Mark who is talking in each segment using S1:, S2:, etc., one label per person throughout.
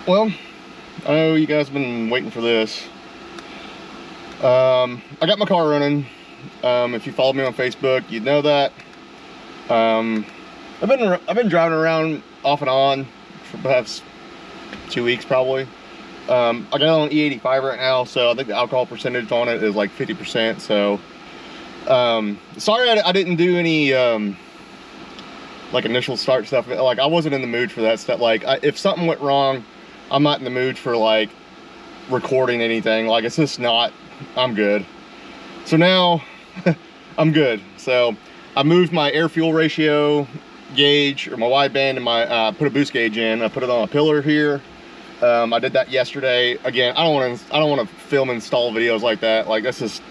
S1: Well, I know you guys have been waiting for this. I got my car running. If you follow me on Facebook, you'd know that. I've been driving around off and on for perhaps 2 weeks probably. I got it on E85 right now, so I think the alcohol percentage on it is like 50%. So sorry I didn't do any like initial start stuff. Like, I wasn't in the mood for that stuff. Like, if something went wrong, I'm not in the mood for like recording anything. Like, it's just not, I'm good. So now I'm good. So I moved my air fuel ratio gauge, or my wideband, and my put a boost gauge in. I put it on a pillar here. I did that yesterday. Again, I don't want to film install videos like that. Like, that's just,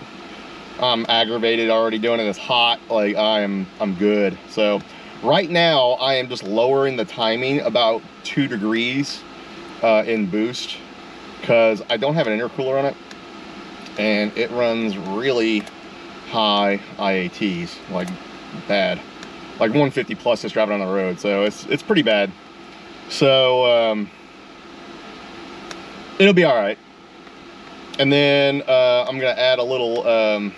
S1: I'm aggravated already doing it. It's hot. Like, I'm good. So right now I am just lowering the timing about 2 degrees in boost, because I don't have an intercooler on it, and it runs really high IATs, like bad, like 150 plus just driving on the road. So it's pretty bad. So it'll be all right. And then I'm gonna add a little I'm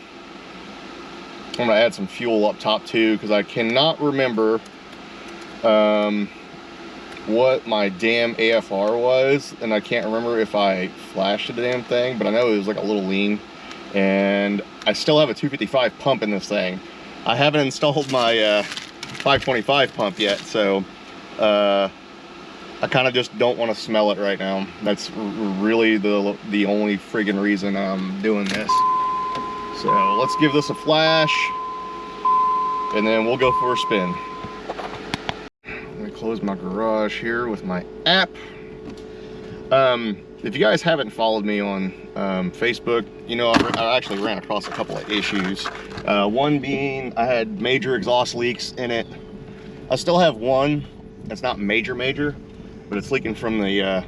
S1: gonna add some fuel up top too, because I cannot remember what my damn AFR was, and I can't remember if I flashed the damn thing, but I know it was like a little lean. And I still have a 255 pump in this thing. I haven't installed my 525 pump yet, so I kind of just don't want to smell it right now. That's really the only friggin' reason I'm doing this. So let's give this a flash, and then we'll go for a spin. Let me close my garage here with my app. If you guys haven't followed me on Facebook, you know, I actually ran across a couple of issues. One being I had major exhaust leaks in it. I still have one that's not major, but it's leaking from the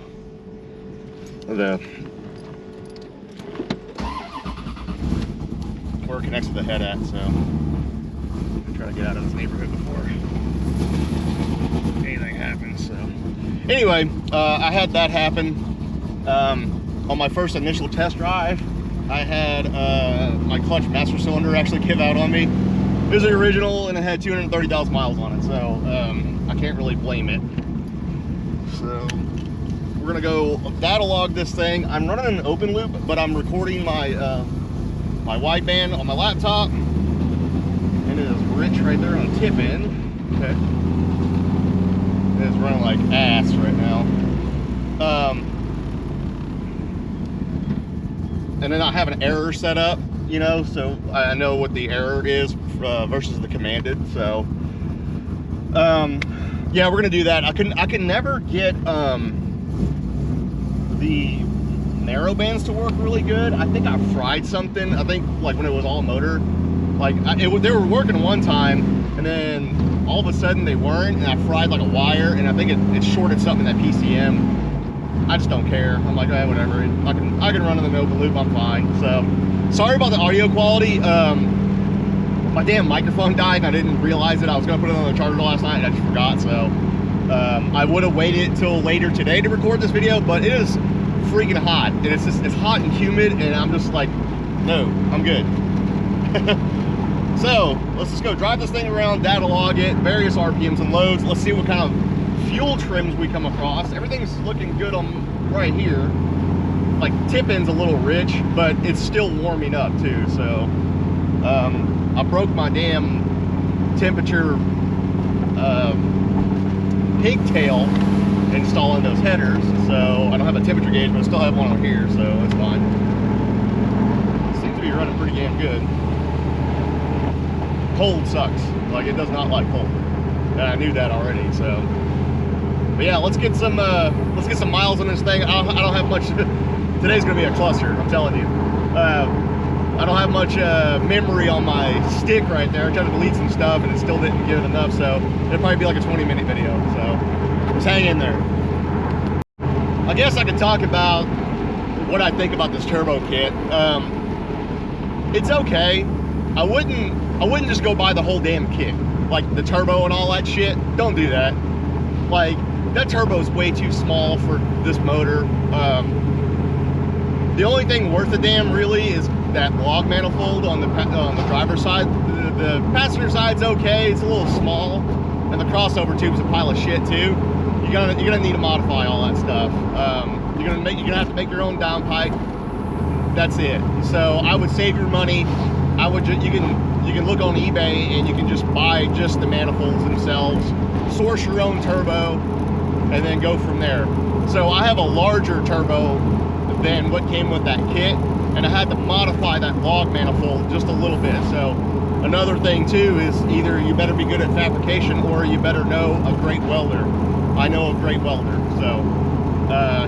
S1: where it connects to the head at. So I'm trying to get out of this neighborhood before anything happens. So anyway, I had that happen. On my first initial test drive, I had my clutch master cylinder actually give out on me. It was the original, and it had 230,000 miles on it, so I can't really blame it. So we're gonna go data log this thing. I'm running an open loop, but I'm recording my my wideband on my laptop, and it is rich right there on tip in. Okay, it is running like ass right now. And then I have an error set up, you know, so I know what the error is versus the commanded. So yeah, we're gonna do that. I can never get the narrow bands to work really good. I think I fried something. I think like when it was all motor, like they were working one time, and then all of a sudden they weren't, and I fried like a wire, and I think it shorted something in that PCM. I just don't care. I'm like, hey, whatever. I can run in the open loop. I'm fine. So sorry about the audio quality. My damn microphone died, and I didn't realize it. I was gonna put it on the charger last night, and I just forgot. So I would have waited till later today to record this video, but it is freaking hot, and it's hot and humid, and I'm just like, no, I'm good. So let's just go drive this thing around, data log it, various RPMs and loads. Let's see what kind of fuel trims we come across. Everything's looking good on right here. Like, tip end's a little rich, but it's still warming up too. So I broke my damn temperature pigtail installing those headers, so I don't have a temperature gauge, but I still have one on here, so it's fine. Seems to be running pretty damn good. Cold sucks. Like, it does not like cold, and I knew that already. So but yeah, let's get some miles on this thing. I don't have much. Today's gonna be a cluster, I'm telling you. I don't have much memory on my stick right there. I tried to delete some stuff, and it still didn't give it enough, so it'll probably be like a 20-minute video. So just hang in there. I guess I could talk about what I think about this turbo kit. It's okay. I wouldn't just go buy the whole damn kit, like the turbo and all that shit. Don't do that. Like, that turbo's way too small for this motor. The only thing worth a damn really is that log manifold on the driver's side. The passenger side's okay, it's a little small, and the crossover tube's a pile of shit too. You're gonna need to modify all that stuff. You're gonna have to make your own downpipe. That's it. So I would save your money. I would you can look on eBay and you can just buy just the manifolds themselves, source your own turbo, and then go from there. So I have a larger turbo than what came with that kit, and I had to modify that log manifold just a little bit. So another thing too is either you better be good at fabrication or you better know a great welder. I know a great welder, so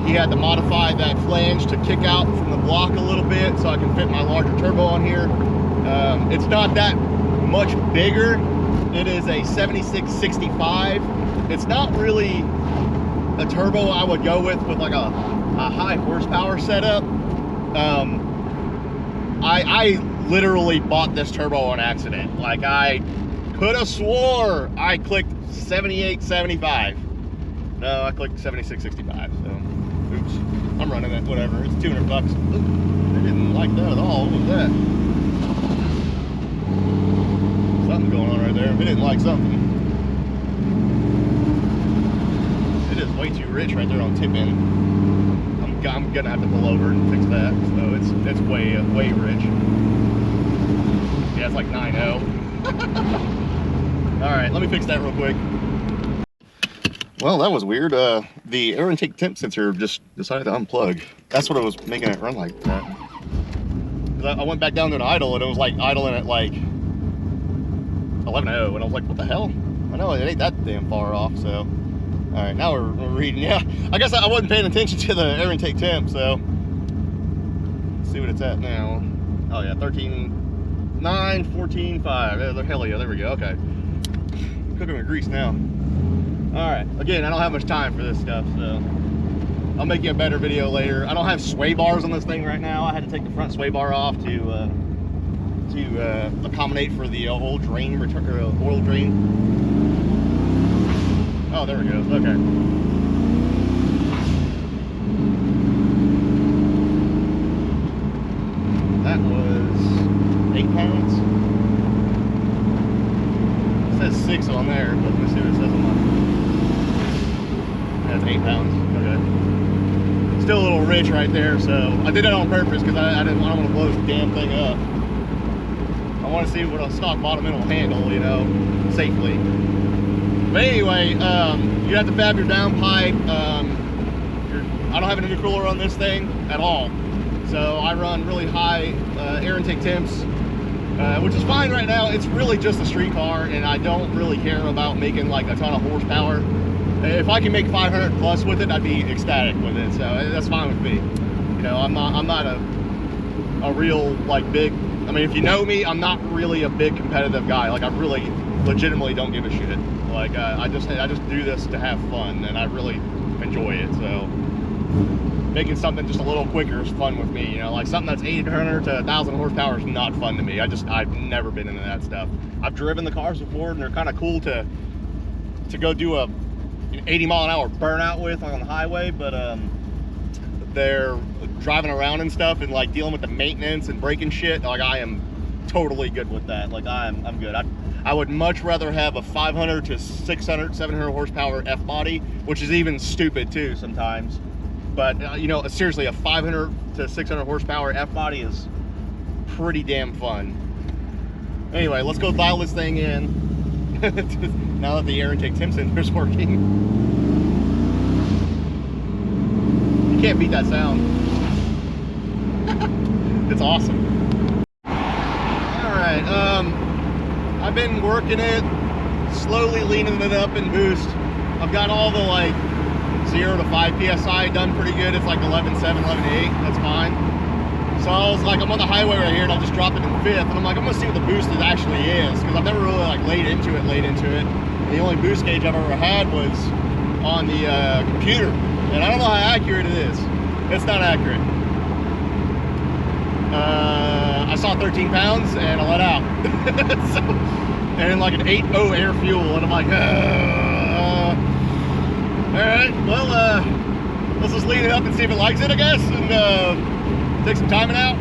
S1: he had to modify that flange to kick out from the block a little bit so I can fit my larger turbo on here. It's not that much bigger. It is a 7665. It's not really a turbo I would go with like a high horsepower setup. I literally bought this turbo on accident. Like, I could have swore I clicked 7875. No, I clicked 7665, so oops. I'm running it, whatever. It's 200 bucks. Ooh, I didn't like that at all. What was that? Something going on right there. It didn't like something. It is way too rich right there on tip end. I'm gonna have to pull over and fix that. So it's way rich. Yeah, it's like 9.0. All right, let me fix that real quick. Well, that was weird. The air intake temp sensor just decided to unplug. That's what it was making it run like that. I went back down to an idle and it was like idling at like 11.0, and I was like, what the hell? I know it ain't that damn far off. So all right, now we're reading. Yeah, I guess I wasn't paying attention to the air intake temp, so let's see what it's at now. Oh yeah, 13.9, 14.5. Hell yeah, there we go. Okay, cooking with grease now. All right, again, I don't have much time for this stuff, so I'll make you a better video later. I don't have sway bars on this thing right now. I had to take the front sway bar off to accommodate for the oil drain. Oh, there we go. Okay. That was 8 pounds. It says 6 on there, but let me see what it says on mine. That's 8 pounds. Okay. Still a little rich right there, so I did that on purpose because I don't want to blow this damn thing up. I want to see what a stock bottom end will handle, you know, safely. But anyway, you have to fab your downpipe. I don't have an intercooler on this thing at all, so I run really high air intake temps, which is fine right now. It's really just a street car, and I don't really care about making like a ton of horsepower. If I can make 500 plus with it, I'd be ecstatic with it. So that's fine with me. You know, I'm not a real like big. I mean, if you know me, I'm not really a big competitive guy. Like, I really legitimately don't give a shit. Like, I just do this to have fun, and I really enjoy it. So making something just a little quicker is fun with me. You know, like something that's 800 to 1,000 horsepower is not fun to me. I've never been into that stuff. I've driven the cars before, and they're kind of cool to go do a 80-mile-an-hour burnout with on the highway, but they're driving around and stuff and like dealing with the maintenance and braking shit. Like, I am totally good with that. Like, I'm good. I would much rather have a 500 to 600, 700 horsepower F body, which is even stupid too sometimes. But you know, seriously, a 500 to 600 horsepower F body is pretty damn fun. Anyway, let's go dial this thing in. Now that the air intake temp sensor is working. You can't beat that sound. It's awesome. Alright, I've been working it, slowly leaning it up in boost. I've got all the like 0 to 5 PSI done pretty good. It's like 11.7, 11.8, that's fine. So I was like, I'm on the highway right here and I'll just drop it in 5th. And I'm like, I'm gonna see what the boost it actually is, because I've never really like laid into it. The only boost gauge I've ever had was on the computer. And I don't know how accurate it is. It's not accurate. I saw 13 pounds and I let out. And like an 8.0 air fuel, and I'm like, Alright, well, let's just lead it up and see if it likes it, I guess, and take some timing out.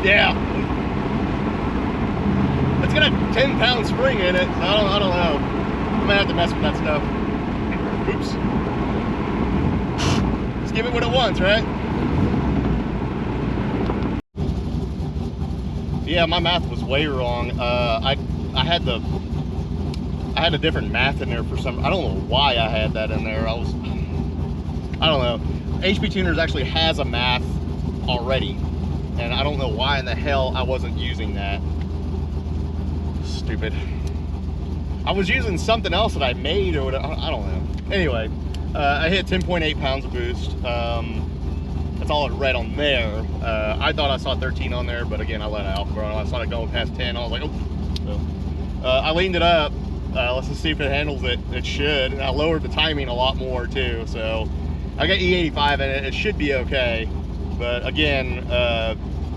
S1: Yeah. It's got a 10-pound spring in it, so I don't know. I'm gonna have to mess with that stuff. Oops. Just give it what it wants, right? Yeah, my math was way wrong. I had a different math in there for some. I don't know why I had that in there. I don't know. HP Tuners actually has a math already, and I don't know why in the hell I wasn't using that. Stupid. I was using something else that I made or whatever. I don't know. Anyway, I hit 10.8 pounds of boost. That's all it read on there. I thought I saw 13 on there, but again, I let out, bro. I saw it going past 10. I was like, oh. So, I leaned it up. Let's just see if it handles it. It should. And I lowered the timing a lot more too. So I got E85 in it. It should be okay. But again, I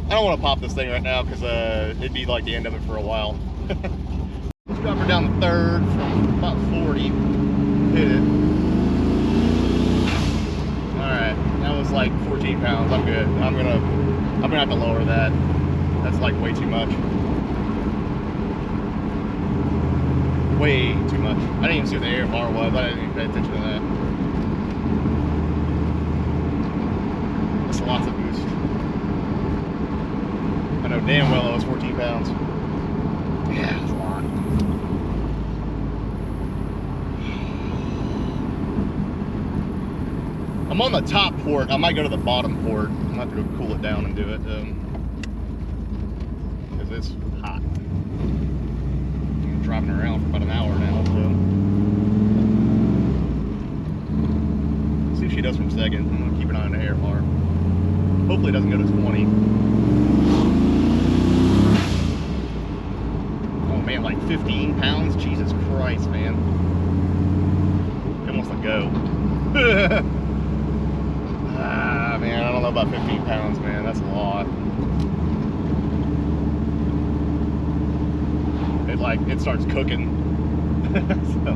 S1: don't want to pop this thing right now because it'd be like the end of it for a while. Let's drop her down to third from about 40. Hit it. Alright, that was like 14 pounds. I'm good. I'm gonna have to lower that. That's like way too much. Way too much. I didn't even see what the AFR was. I didn't even pay attention to that. That's lots of boost. I know damn well it was 14 pounds. Yeah, that's a lot. I'm on the top port. I might go to the bottom port. I'm gonna have to go cool it down and do it because it's hot. I'm driving around for about an hour now, so see if she does from second. I'm gonna keep an eye on the AFR. Hopefully it doesn't go to 20. Oh man, like 15 pounds? Jesus Christ, man. It wants to go. Man, I don't know about 15 pounds, man. That's a lot. It starts cooking. So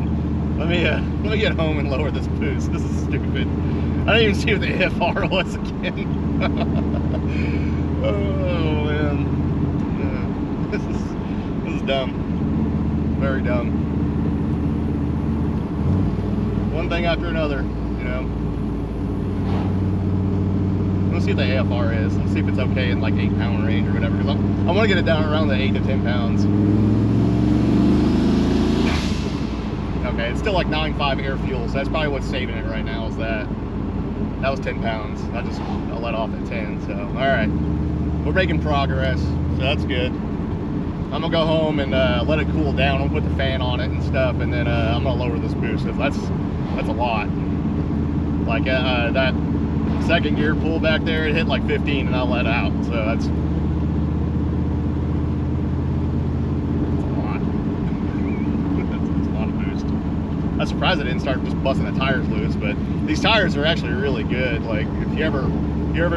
S1: let me get home and lower this boost. This is stupid. I didn't even see what the AFR was again. Oh man, this is dumb. Very dumb. One thing after another, you know. Let's see what the AFR is. Let's see if it's okay in like 8-pound range or whatever. Because I want to get it down around the 8 to 10 pounds. Okay, it's still like 9.5 air fuel, so that's probably what's saving it right now. Is that was 10 pounds. I let off at 10. So all right, we're making progress. So that's good. I'm gonna go home and let it cool down. I'll put the fan on it and stuff, and then I'm gonna lower this boost. That's a lot. Like that second gear pull back there, it hit like 15 and I let out, so that's a lot. That's a lot of boost. I'm surprised I didn't start just busting the tires loose, but these tires are actually really good. Like if you're ever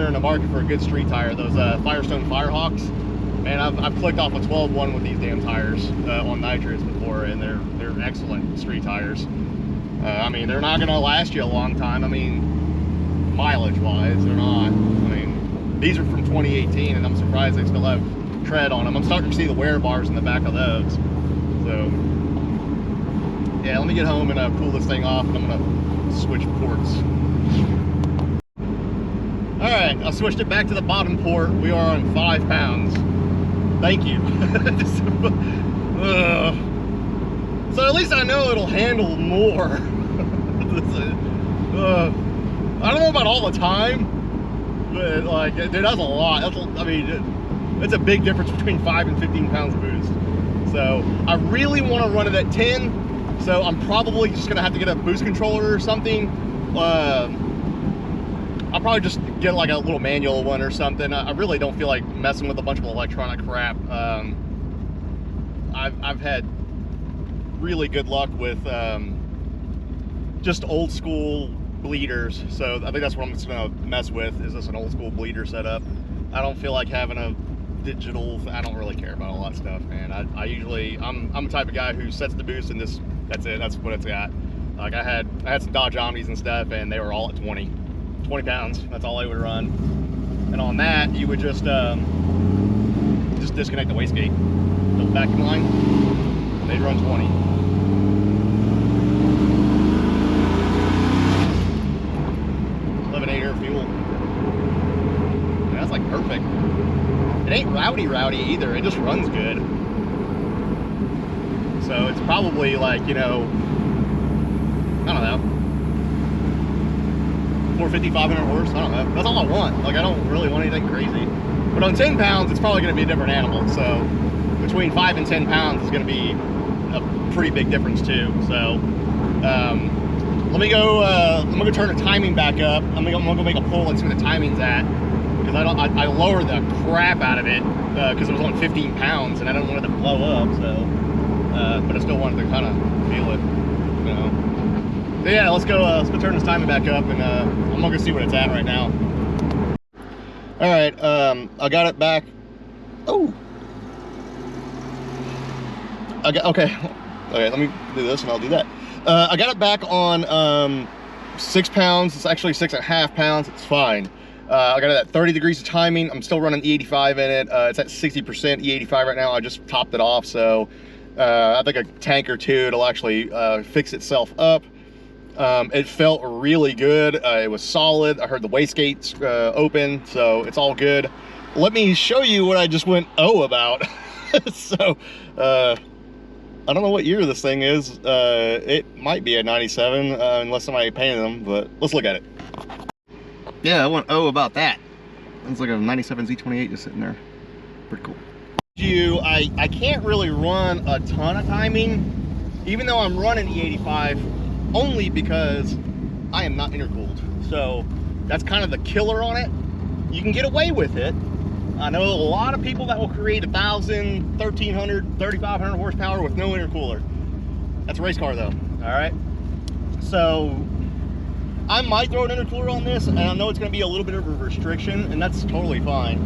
S1: in the market for a good street tire, those Firestone Firehawks, man, I've clicked off a 12-1 with these damn tires on nitrates before, and they're excellent street tires. I mean, they're not gonna last you a long time. I mean, mileage wise, they're not. I mean, these are from 2018 and I'm surprised they still have tread on them. I'm starting to see the wear bars in the back of those. So yeah, let me get home and cool this thing off, and I'm gonna switch ports. All right, I switched it back to the bottom port. We are on 5 pounds. Thank you. So at least I know it'll handle more. I don't know about all the time, but like it does a lot. I mean, it's a big difference between 5 and 15 pounds of boost. So I really want to run it at 10. So I'm probably just gonna have to get a boost controller or something. I'll probably just get like a little manual one or something. I really don't feel like messing with a bunch of electronic crap. I've had really good luck with just old school bleeders, so I think that's what I'm just gonna mess with, is just an old school bleeder setup. I don't feel like having a digital. I don't really care about all that stuff, man. I'm the type of guy who sets the boost and that's it. That's what it's at. Like I had some Dodge Omnis and stuff, and they were all at 20 pounds. That's all they would run. And on that, you would just disconnect the wastegate, the vacuum line, and they'd run 20. 11.8 air fuel. And that's like perfect. It ain't rowdy either. It just runs good. So it's probably like, you know, I don't know, 450, 500 horse. I don't know. That's all I want. Like, I don't really want anything crazy. But on 10 pounds, it's probably going to be a different animal. So between 5 and 10 pounds is going to be a pretty big difference too. So let me go turn the timing back up. I'm gonna go make a pull and see where the timing's at, because I lowered the crap out of it because it was on 15 pounds and I don't want it to blow up. So but I still wanted to kind of feel it, you know. So yeah, let's go turn this timing back up, and I'm gonna go see what it's at right now. All right, I got it back. Oh, okay, let me do this and I'll do that. I got it back on 6 pounds. It's actually 6.5 pounds. It's fine. I got it at 30 degrees of timing. I'm still running E85 in it. It's at 60% E85 right now. I just topped it off, so I think a tank or two it'll actually fix itself up. It felt really good. It was solid. I heard the wastegates open, so it's all good. Let me show you what I just went about. So I don't know what year this thing is. It might be a 97 unless somebody painted them, but let's look at it. Yeah, I went about that. It's like a 97 Z28 just sitting there. Pretty cool. I can't really run a ton of timing, even though I'm running E85, only because I am not intercooled. So that's kind of the killer on it. You can get away with it. I know a lot of people that will create 1,000, 1,300, 3,500 horsepower with no intercooler. That's a race car though, all right? So I might throw an intercooler on this, and I know it's gonna be a little bit of a restriction, and that's totally fine.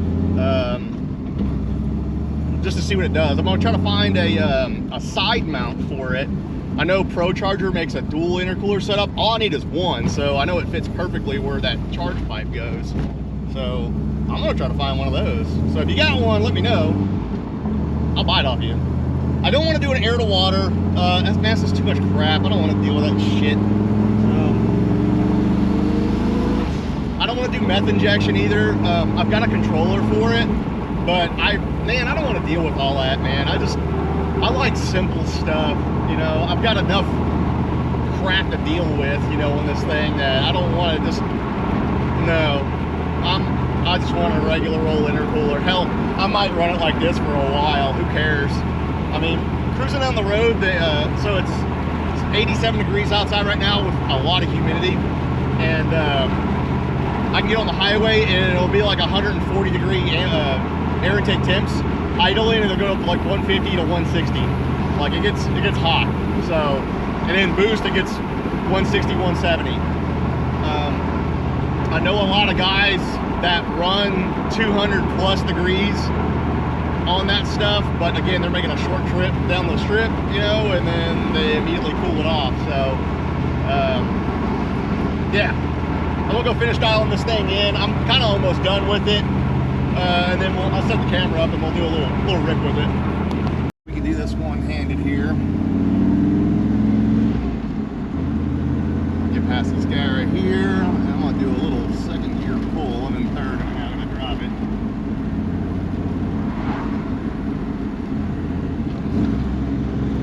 S1: Just to see what it does. I'm gonna try to find a side mount for it. I know ProCharger makes a dual intercooler setup. All I need is one, so I know it fits perfectly where that charge pipe goes. So I'm gonna try to find one of those. So if you got one, let me know. I'll buy it off you. I don't want to do an air to water. That's just too much crap. I don't want to deal with that shit. I don't want to do meth injection either. I've got a controller for it, but I don't want to deal with all that, man. I like simple stuff. You know, I've got enough crap to deal with, you know, on this thing that I don't want to just, no. I just want a regular old intercooler. Hell, I might run it like this for a while. Who cares? I mean, cruising down the road, so it's 87 degrees outside right now with a lot of humidity, and I can get on the highway and it'll be like 140 degree air intake temps. Idling, and they'll go up to like 150 to 160. Like it gets hot. So, and then boost, it gets 160, 170. I know a lot of guys that run 200 plus degrees on that stuff, but again, they're making a short trip down the strip, you know, and then they immediately cool it off. So yeah, I'm gonna go finish dialing this thing in. I'm kind of almost done with it, and then I'll set the camera up and we'll do a little rip with it. We can do this one-handed here. Get past this guy right here. I'm gonna do a little second gear pull, and then third, and I'm gonna drive it.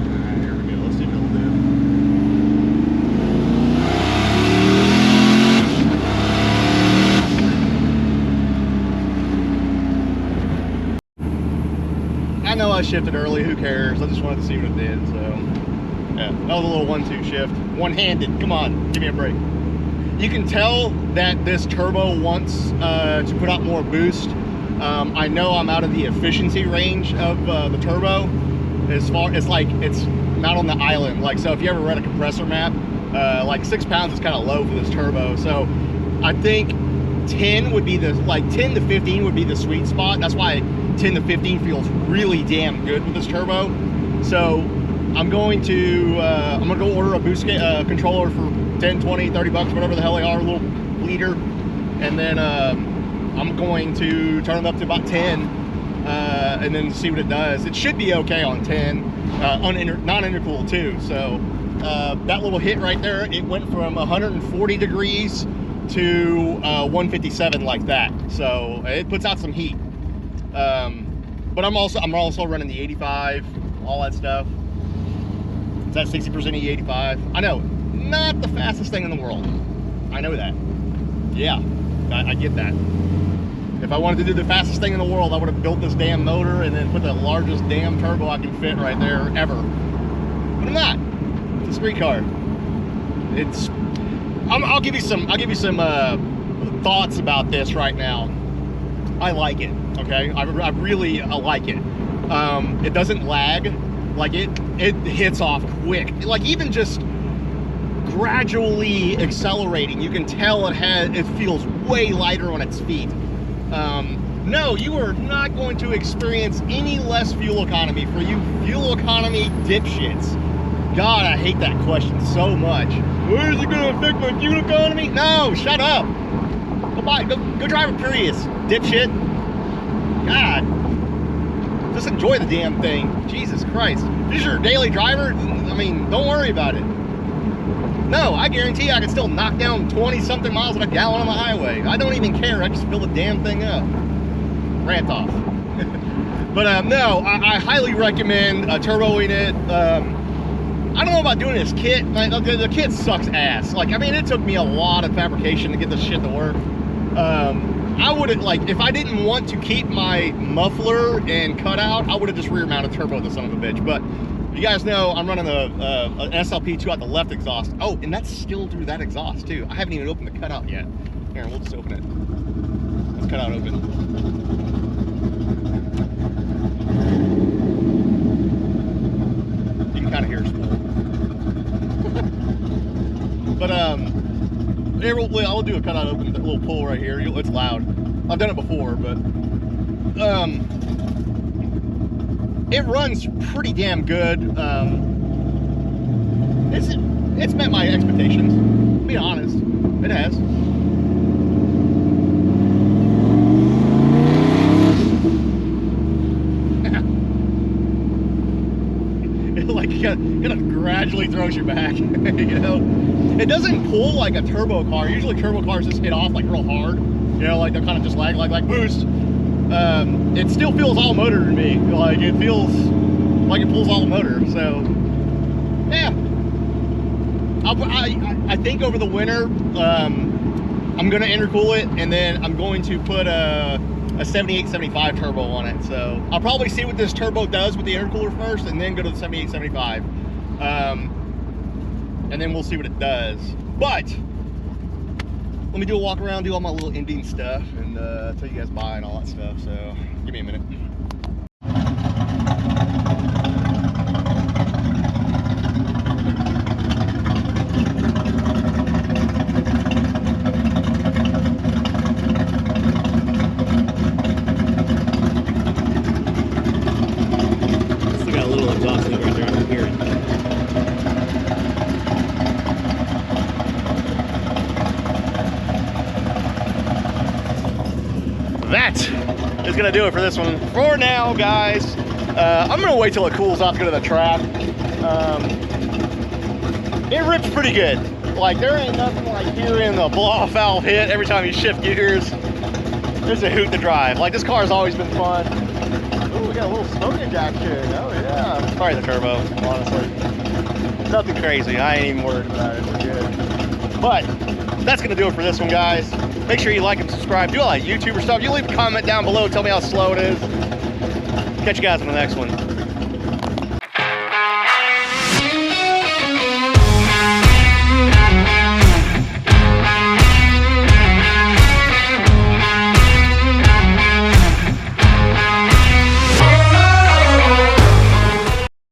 S1: Alright, here we go. Let's see what it'll do. I know I shifted early, who cares? I just wanted to see what it did, so yeah, that was a little 1-2 shift. One-handed, come on, give me a break. You can tell that this turbo wants to put out more boost. I know I'm out of the efficiency range of the turbo. As far as like, it's not on the island. Like, so if you ever read a compressor map, like 6 pounds is kind of low for this turbo. So I think 10 would be the, like 10 to 15 would be the sweet spot. That's why 10 to 15 feels really damn good with this turbo. So I'm going to go order a boost controller for 10, 20, 30 bucks, whatever the hell they are, a little bleeder. And then I'm going to turn it up to about 10 and then see what it does. It should be okay on 10, non-intercooled too. So that little hit right there, it went from 140 degrees to 157 like that. So it puts out some heat. But I'm also running the 85, all that stuff. It's that 60% E85. I know, not the fastest thing in the world. I know that. Yeah, I get that. If I wanted to do the fastest thing in the world, I would have built this damn motor and then put the largest damn turbo I can fit right there ever. But I'm not. It's a street car. I'll give you some thoughts about this right now. I like it. Okay, I really like it. It doesn't lag. Like it hits off quick. Like even just gradually accelerating, you can tell it feels way lighter on its feet. No, you are not going to experience any less fuel economy for you fuel economy dipshits. God, I hate that question so much. Where is it going to affect my fuel economy? No, shut up. Go drive a Prius, dipshit. God. Just enjoy the damn thing. Jesus Christ. If this is your daily driver, I mean, don't worry about it. No, I guarantee I can still knock down 20-something miles at a gallon on the highway. I don't even care. I just fill the damn thing up. Rant off. But no, I highly recommend turboing it. I don't know about doing this kit. Like, the kit sucks ass. Like, I mean, it took me a lot of fabrication to get this shit to work. I would have, like, if I didn't want to keep my muffler and cutout, I would have just rear mounted turbo the son of a bitch. But you guys know I'm running an SLP2 out the left exhaust. Oh, and that's still through that exhaust too. I haven't even opened the cutout yet. Here, we'll just open it. Let's cutout open. You can kind of hear it spool. But here, I'll do a cutout open, a little pull right here. It's loud. I've done it before, but it runs pretty damn good. It's met my expectations. To be honest, it has. It like kind of gradually throws you back. You know, it doesn't pull like a turbo car. Usually turbo cars just hit off like real hard. You know, like they'll kind of just lag like boost. It still feels all motor to me. Like it feels like it pulls all motor. So yeah, I think over the winter I'm gonna intercool it, and then I'm going to put a 7875 turbo on it. So I'll probably see what this turbo does with the intercooler first, and then go to the 7875, and then we'll see what it does. But let me do a walk around, do all my little ending stuff, and tell you guys bye and all that stuff. So give me a minute. Still got a little exhaust leak right there. I can hear it. That is gonna do it for this one for now, guys. I'm gonna wait till it cools off to go to the track. It rips pretty good. Like there ain't nothing like hearing the blow-off valve hit every time you shift gears. It's a hoot to drive. Like this car's always been fun. Ooh, we got a little smoke injection. Oh yeah. Probably the turbo, honestly. Nothing crazy. I ain't even worried about it. We're good. But that's gonna do it for this one, guys. Make sure you like and subscribe. Do all that YouTuber stuff. You leave a comment down below. Tell me how slow it is. Catch you guys on the next one.